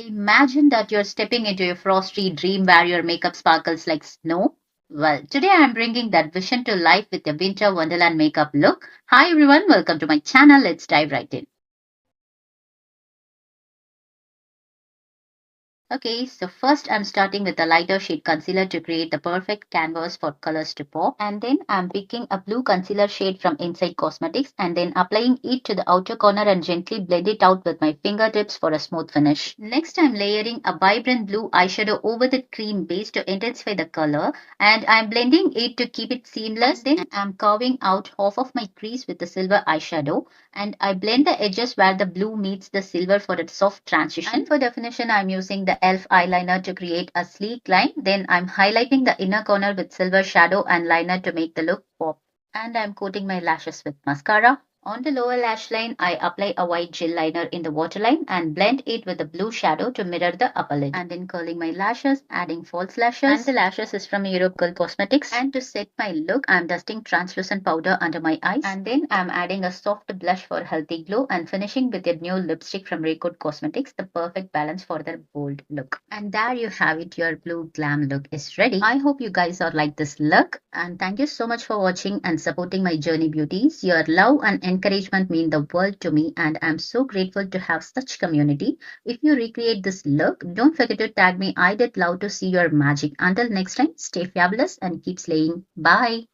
Imagine that you're stepping into your frosty dream where your makeup sparkles like snow. Well, today I'm bringing that vision to life with a Winter Wonderland makeup look. Hi everyone, welcome to my channel. Let's dive right in. Okay, so first I'm starting with a lighter shade concealer to create the perfect canvas for colors to pop. And then I'm picking a blue concealer shade from Inside Cosmetics and then applying it to the outer corner and gently blend it out with my fingertips for a smooth finish. Next I'm layering a vibrant blue eyeshadow over the cream base to intensify the color and I'm blending it to keep it seamless. Then I'm carving out half of my crease with the silver eyeshadow and I blend the edges where the blue meets the silver for a soft transition. And for definition, I'm using the e.l.f. eyeliner to create a sleek line. Then I'm highlighting the inner corner with silver shadow and liner to make the look pop. And I'm coating my lashes with mascara. On the lower lash line, I apply a white gel liner in the waterline and blend it with the blue shadow to mirror the upper lid. And then curling my lashes, adding false lashes. And the lashes is from Europe Girl Cosmetics. And to set my look, I'm dusting translucent powder under my eyes. And then I'm adding a soft blush for healthy glow and finishing with a new lipstick from Recode Cosmetics, the perfect balance for their bold look. And there you have it, your blue glam look is ready. I hope you guys are like this look. And thank you so much for watching and supporting my journey beauties. Your love and encouragement mean the world to me and I'm so grateful to have such community. If you recreate this look, don't forget to tag me. I did love to see your magic. Until next time, stay fabulous and keep slaying. Bye.